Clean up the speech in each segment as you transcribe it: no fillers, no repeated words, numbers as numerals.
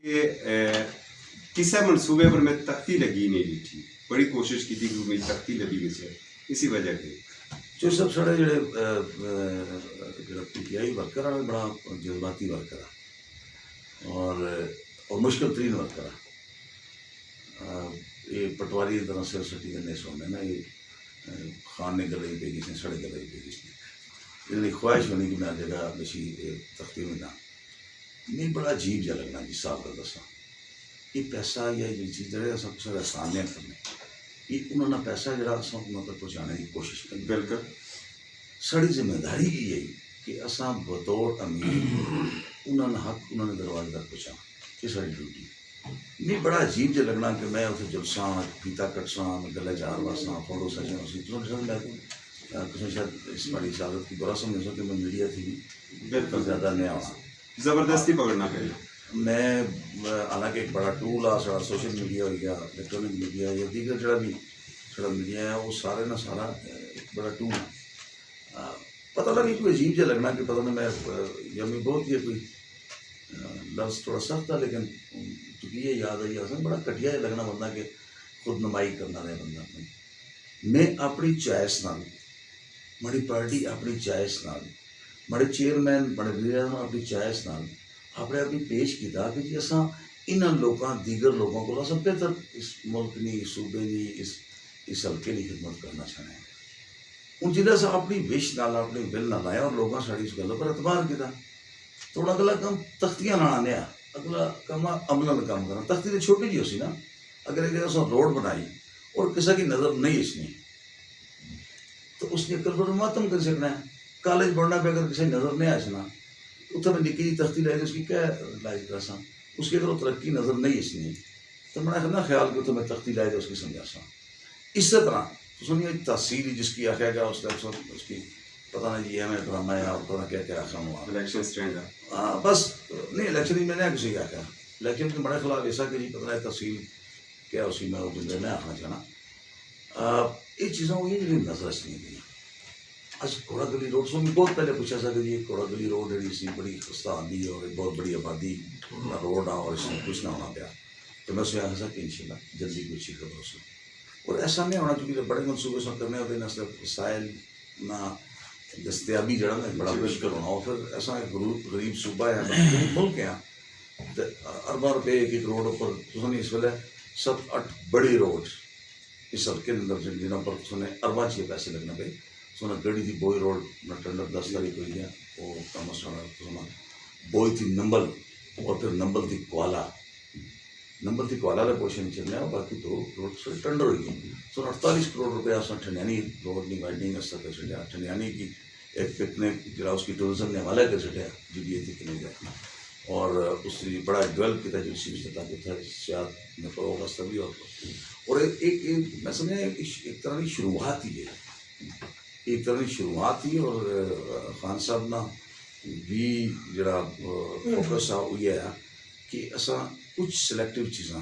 کہ کسے منصوبے پر میں تختی لگی نہیں تھی، بڑی کوشش کی تھی کہ میری تختی لگی گئی اسی وجہ سے جو سب سارے جڑے پی ٹی آئی ورکر ہیں بڑا جذباتی ورکر ہے اور مشکل ترین ورکر ہے. یہ پٹواری طرح سر سٹی کرنے سونے نا یہ خان نے گلے پہ گئی سڑے گلے پہ گئی یہ خواہش ہونی کہ میں جگہ بسی تختی میں نہ نہیں بڑا عجیب جا لگنا جی صاحب کا دسا یہ پیسہ یا یہ چیز جڑے سب کچھ آسان نہیں کرنے یہ انہوں نے پیسہ جڑا سب انہوں تک پہنچانے کی کوشش کریں. بالکل ساری ذمہ داری یہی کہ اصا بطور امیر انہوں نے حق انہوں نے دروازے تک پہنچا یہ ساری ڈیوٹی. نہیں بڑا عجیب جا لگنا کہ میں اتنے جلساں پیتا کٹساں گلے چار واساں فوٹو سجاں کسی شاید اس بڑی اجازت کی برا سمجھ سکتے میں میڈیا تھی بالکل زیادہ نہیں آنا زبردستی پکڑنا پڑے. میں حالانکہ ایک بڑا ٹول آ سارا سوشل میڈیا ہو گیا الیکٹرانک میڈیا یا دیگر جڑا بھی سارا میڈیا ہے وہ سارے نہ سارا ایک بڑا ٹول ہے. پتہ نہیں کوئی عجیب جا لگنا کہ پتہ نہیں میں یمی بہت یہ کوئی لفظ تھوڑا سخت تھا لیکن چونکہ یہ یاد آئی آسان بڑا کٹیا جا لگنا بندہ کہ خود نمائی کرنا رہے بندہ اپنی میں اپنی چوائس نال مڑی پارٹی اپنی چوائس نال مڑے چیئرمین بڑے لیڈر اپنی چوائس نال اپنے آپ پیش کیا کہ جی اصا انہوں لوگوں دیگر لوگوں کو اصل بہتر اس ملک کی اس صوبے کی اس حلقے کی خدمت کرنا چاہتے ہیں. ہوں جی اصا اپنی وش نال اپنی ول نہ لایا اور لوگوں ساری اس گل پر اعتبار کیا تو ہوں اگلا کام تختیاں نہ آنے اگلا کام عمل کام کرنا. تختی تو چھوٹی جی اسی نا اگر ایک اصل روڈ بنائی اور کسی کی نظر نہیں اس نے تو اس نے عقل پر ماتم کر سکنا ہے. کالج پڑھنا پہ اگر کسی نظر نہیں آسنا اتنے میں نکی جی تختی لائی تو اس کی کیا لائی کرساں اس کی اگر وہ ترقی نظر نہیں اس نے تو میں نہ خیال کہ اتنے میں تختی لائی تو اس کی سمجھا سا. اس طرح تو سنیے تحصیل جس کی آخیا گیا اس کی پتہ نہیں جی ہمیں ڈرامہ ہے اور پتہ کیا کیا آخر ہوا الیکشن اسٹینڈ ہے. ہاں بس نہیں الیکشن ہی میں نے کسی کیا کہا لیکن بڑے خلاف ایسا کہ جی پتہ ہے تحصیل کیا اسی میں وہ جنگل میں آخنا چاہنا یہ چیزیں وہ یہ نظر اس نہیں گئی. اچھا کوڑا گلی روڈ سو میں بہت پہلے پوچھا سا کہ جی کوڑا گلی روڈ جی سی بڑی خستہ آندھی ہے اور بہت بڑی آبادی کا روڈ آ اور اس میں کچھ نہ ہونا پیا تو میں اسے آخر سا کہ انشاءاللہ جلدی کچھ ہی خبر سے اور ایسا نہیں ہونا چونکہ بڑے منصوبے سے کرنے ہوتے نہ صرف وسائل نہ دستیابی جڑا نا بڑا مشکل ہونا اور پھر ایسا ایک غریب صوبہ ہے غریب ملک ہے ارباں روپے ایک ایک روڈ پر تو اس ویلے 7-8 بڑی روڈ اس حلقے اندر جنہوں پر سنے ارباں چھ پیسے لگنا پہ سونا گڑی تھی بوئی روڈ نہ ٹنڈر 10 تاریخ ہوئی گیا وہ کام سونا بوئی تھی نمبل اور پھر نمبل تھی کوالہ کا پوشن چلنا ہے باقی 2 روڈ سے ٹنڈر ہوئی گئی سونا 48 کروڑ روپیہ سن ٹھنڈیانی روڈ کی وائڈنگ اس کر چڑیا ٹھنڈیانی کی ایک پکنک جڑا اس کی ٹورزم نے حوالہ کر چڑیا جی ڈی اے تھی کنے گیا اور اس کی بڑا ڈیولپ کیا جو سی تاکہ سیاحت میں فروغ واسطہ بھی اور ایک میں سمجھا ایک طرح کی شروعات ہی ہے ایک طرح کی شروعات ہی اور خان صاحب نا بھی جڑا فوکس آ وہ ہے کہ اصا کچھ سلیکٹیو چیزاں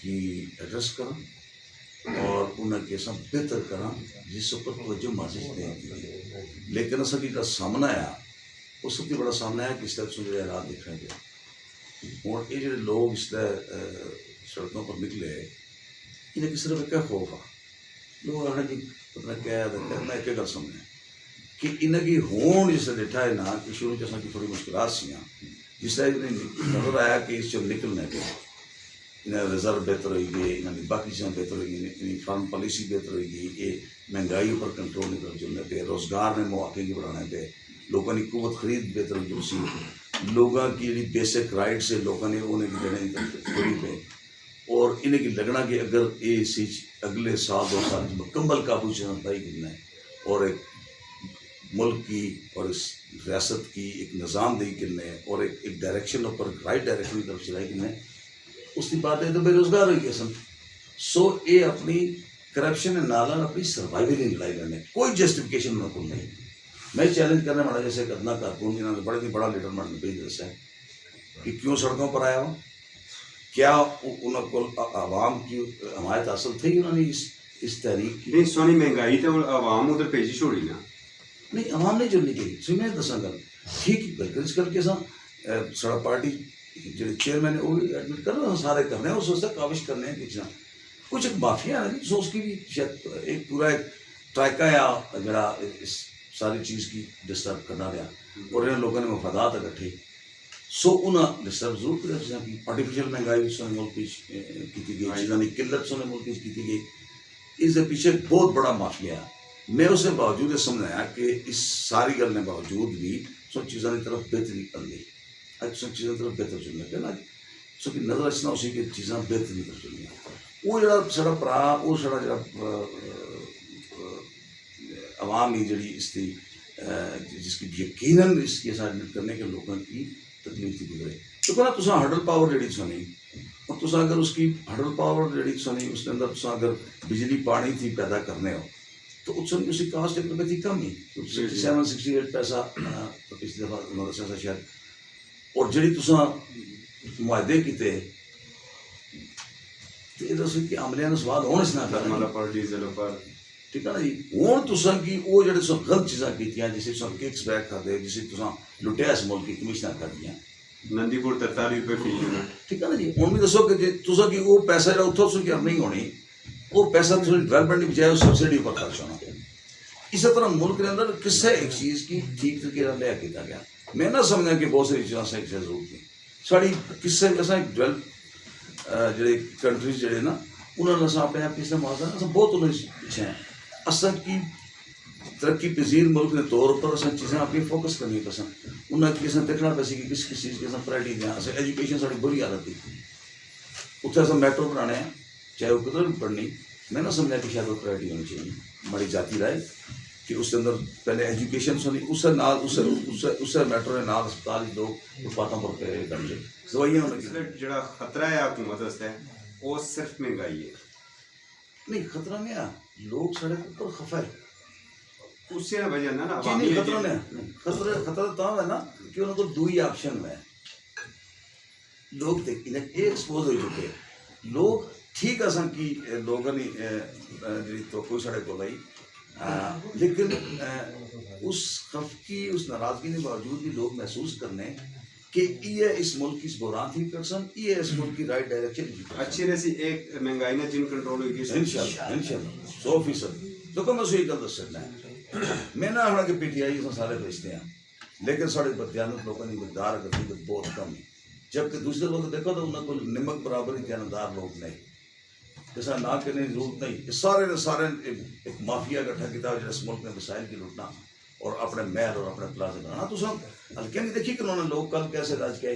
کی ایڈریس کریں اور انہیں کی اصا بہتر کریں جس پر توجہ ماسج دیں لیکن اصا کی سامنا آیا اس سب کی بڑا سامنا ہے کہ اس طرح سے جو رات دیکھنے پہ اور یہ جو لوگ اس طرح سڑکوں پر نکلے انہیں کس طرح کیا خوف ہے لوگ آخر جی پتہ کیا ہے میں ایک گل سمجھا کہ انہیں کی ہون جس طرح ڈیٹھا ہے نا کہ شروع جیسا کی تھوڑی مشکلات سی ہیں جس طرح نظر آیا کہ اس سے نکلنے پہ انہیں ریزرو بہتر ہوئی گئی انہیں باقی چیزیں بہتر ہوئی گئی انہیں فارم پالیسی بہتر ہوئی گئی یہ مہنگائی پر کنٹرول نہیں کر چلنے پہ روزگار میں مواقع کی بڑھانے پہ لوگوں کی قوت خرید بہتر ہوئی اسی لوگوں کی جی بیسک رائٹ سے لوگوں نے انہیں کی دینے تھوڑی پہ اور انہیں کی لگنا کہ اگر یہ چیز اگلے سال 2 سال مکمل قابو چاہیے کرنا ہے اور ایک ملک کی اور اس ریاست کی ایک نظام دہی کرنا ہے اور ایک ڈائریکشن پر رائٹ ڈائریکشن کی طرف چلائی کرنا ہے اس کی بات ہے تو بے روزگار ہوئی گیا سن سو یہ اپنی کرپشن نالا اپنی سروائیول ہی لڑائی لڑنے کوئی جسٹیفکیشن نہ کوئی نہیں. میں چیلنج کرنے والا جیسے ایک ادنا کارکن جنہوں نے بڑے بڑا لیڈر میں بھیج دسا ہے کہ کیوں سڑکوں پر آیا ہوں کیا انہوں کو عوام کی حمایت حاصل تھی انہوں نے اس تحریک کی. نہیں سونی مہنگائی تو عوام ادھر بھیجی چھوڑی نا نہیں عوام نہیں جڑنی چاہیے سی میں دساں گل ٹھیک بالکل اس کر کے سا سڑا پارٹی جڑے چیئرمین ہے وہ بھی ایڈمٹ کر رہے ہیں، سارے کر رہے ہیں، اس واسطے کاوش کر رہے ہیں کہ کچھ ایک مافیا ہے نا سو اس کی بھی شاید ایک پورا ایک ٹرائکا یا جڑا اس ساری چیز کی ڈسٹرب کرنا رہا اور انہوں لوگوں نے مفادات اکٹھے سو انہیں ڈسٹرب ضرور کرے جہاں کی آرٹیفیشل مہنگائی بھی سونے ملک پیش کی گئی چیزوں کی قلت سونے ملک پیش کی گئی اس کے پیچھے بہت بڑا مافیا ہے میں اس کے باوجود یہ سمجھایا کہ اس ساری گل نے باوجود بھی سو چیزوں کی طرف بہتری کر لی اج سو چیزوں کی طرف بہتر چلنا کہ نا سو کی نظر اچھنا اسی کہ چیزاں بہتری طرف چلنی وہ جڑا سارا پرا وہ سارا جڑا عوام ہی جڑی اس کی جس کی یقیناً اس کے ساتھ ایڈمٹ کرنے کے لوگوں کی تکلیف تھی گزرے تو کہنا تو ہڈل پاور جڑی سونی اور تو اگر اس کی ہڈل پاور جڑی سونی اس کے اندر تو اگر بجلی پانی تھی پیدا کرنے ہو تو اس کی کاسٹ ایک روپے تھی کم ہی 768 پیسہ پچھلی دفعہ انہوں نے دسیا شاید اور جڑی تو معاہدے کیتے تو یہ کہ عملیاں سوال ہونے سے نہ تھرمل پر ڈیزل پر ٹھیک ہے نا جی ہوں تو کی وہ جڑے سو غلط چیزاں کیتیاں جسے تو ککس بیک کھاتے جسے تو لٹیا اس ملک کی کمیشنر کر دیا نندی پور 43 روپے فی یونٹ ٹھیک ہے نا جی ہوں بھی دسو کہ تو کہ وہ پیسہ جڑا اتوں سو کی ارننگ ہونی وہ پیسہ تو ڈیولپمنٹ کی بجائے سبسڈی پر خرچ ہونا اسی طرح ملک کے اندر کسے ایک چیز کی ٹھیک طریقے سے لیا کیا گیا میں نہ سمجھا کہ بہت ساری چیزیں سے ضرورت تھی ساری کسے ایسا ڈیولپ جڑے کنٹریز جڑے نا انہوں نے اپنے آپ کسی موازنہ بہت انہیں پیچھے ہیں اصل کی ترقی پذیر ملک کے طور پر اصل چیزیں اپنی فوکس کرنی پسند انہیں کسی دیکھنا پیسی کہ کس چیز کی پرائرٹی دیں اصل ایجوکیشن ساری بری حالت تھی اتنے اصل میٹرو بنانے ہیں چاہے وہ کدھر بھی پڑھنی میں نہ سمجھا کہ شاید وہ پرائرٹی ہونی چاہیے ہماری جاتی رائے کہ اس کے اندر پہلے ایجوکیشن سونی اس سے نال اس سے میٹرو نے نال اسپتال لوگ باتوں پر پہ کر لے دوائیاں جڑا خطرہ ہے حکومت واسطے وہ صرف مہنگائی ہے نہیں خطرہ نہیں ہے لوگ سڑک اوپر خفا ہے اس سے وجہ نا نہیں خطرہ نہیں خطرہ تو ہے نا کہ انہوں کو دو ہی آپشن ہے لوگ دیکھ یہ ایکسپوز ہو چکے لوگ ٹھیک ہے سن کی لوگوں نے جی تو کوئی سڑک کو لائی لیکن اس خفگی اس ناراضگی کے باوجود بھی لوگ محسوس کرنے کہ یہ اس ملک کی بحران تھی کرسن یہ اس ملک کی رائٹ ڈائریکشن اچھی رہی ایک مہنگائی نے جن کنٹرول ہوئی انشاءاللہ 100% دیکھو میں سوئی گل دس سکنا ہے میں نہ آنا کہ پی ٹی آئی سارے بھیجتے ہیں لیکن سارے بدیانت لوگوں کی مقدار اگر بہت کم ہے جبکہ دوسرے لوگ دیکھو تو انہوں کو نمک برابر ہی دیانتدار لوگ نہیں جیسا نہ کرنے کی ضرورت نہیں سارے نے سارے ایک مافیا اکٹھا کیا جس ملک میں وسائل کی لوٹنا اور اپنے محل اور اپنے پلازے بنانا تو سب ہلکے نہیں دیکھی کہ انہوں نے لوگ کل کیسے راج کیا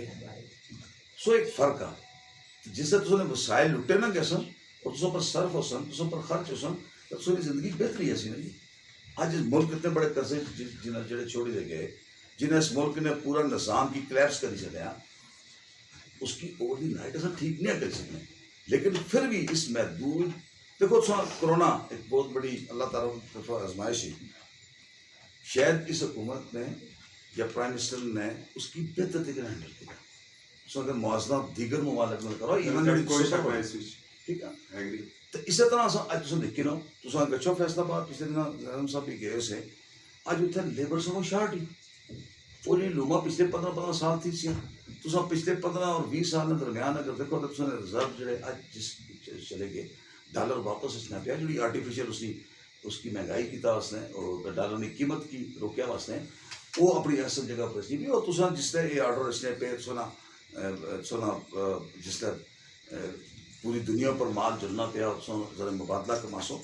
سو ایک فرق ہے جس سے تو نے وسائل لٹے نا کیسا اور تو پر صرف ہو سن تو پر خرچ ہو سن تو سو زندگی بہتری ہے سی نا جی آج اس ملک اتنے بڑے قرضے جنہیں جڑے چھوڑی دے گئے جنہیں اس ملک نے پورا نظام کی کلیپس کری چلیا اس کی اوور دی نائٹ ایسا ٹھیک نہیں کر سکتے لیکن پھر بھی اس محدود دیکھو کرونا ایک بہت بڑی اللہ تعالیٰ کی طرف آزمائش ہے شاید اس حکومت نے یا پرائم منسٹر نے اس کی بہتر طریقے ہینڈل کیا اس اگر موازنہ دیگر ممالک میں کرو ٹھیک ہے تو اسی طرح اج تم دیکھی نو تو گچھو فیصلہ آباد پچھلے دن نظم صاحب بھی گئے سے اج اتنے لیبر سو شارٹ ہی وہ جی لوما پچھلے 15 سال تھی سی تو پچھلے 15 اور 20 سال کے درمیان اگر دیکھو تو تم ریزرو جڑے اج جس چلے گئے ڈالر واپس اس نے پیا جی آرٹیفیشل اس کی مہنگائی کیا اس نے اور ڈالر کی قیمت کی روکیا واسطے وہ اپنی اصل جگہ پر سی بھی اور تو جس طرح یہ آرڈر اس نے پہ سونا جس طرح پوری دنیا پر مال جلنا پیا ذرا مبادلہ کما سو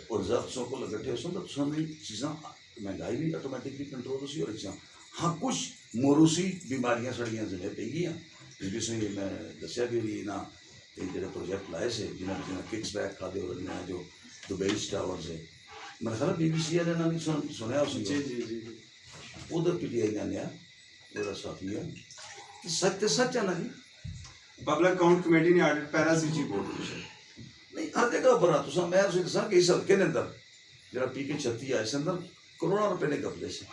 اور ریزرو کو لگٹے سو تو چیزاں مہنگائی بھی آٹومیٹکلی کنٹرول ہو سی اور چیزاں ہاں کچھ موروثی بیماریاں سڑیاں ضلع پہ گئی ہیں جس میں میں دسیا بھی نا جڑے پروجیکٹ لائے سے جنہیں ککس بیک کھاتے اور جو دبئی ٹاور سے میں خیال بی بی سی والے نے نہیں سنیا اس ادھر پی ٹی آئی نے آیا وہ ساتھی ہے سچ تو سچ ہے نا جی پبلک اکاؤنٹ کمیٹی نے آڈٹ پیرا سی جی بورڈ نہیں ہر جگہ پر تو میں دسا کہ اس ہلکے نے اندر جڑا پی کے 36 ہے اس اندر کروڑوں روپے نے قبضے سے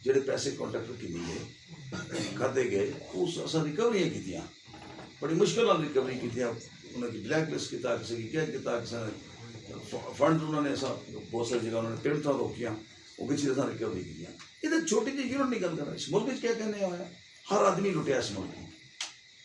جڑے پیسے کانٹریکٹر کی ملے کھدے گئے اس اصل ریکوریاں کی بڑی مشکل نال ریکوری کی انہوں کی بلیک لسٹ کیا کسی کی کیا کیا کسی نے فنڈ انہوں نے ایسا بہت ساری جگہ انہوں نے پیمنٹ روکیاں وہ کسی طرح ریکوری کی یہ تو چھوٹی جی یونٹ نکل کر اس ملک میں کیا کہنے ہوا ہے ہر آدمی لٹیا اس ملک میں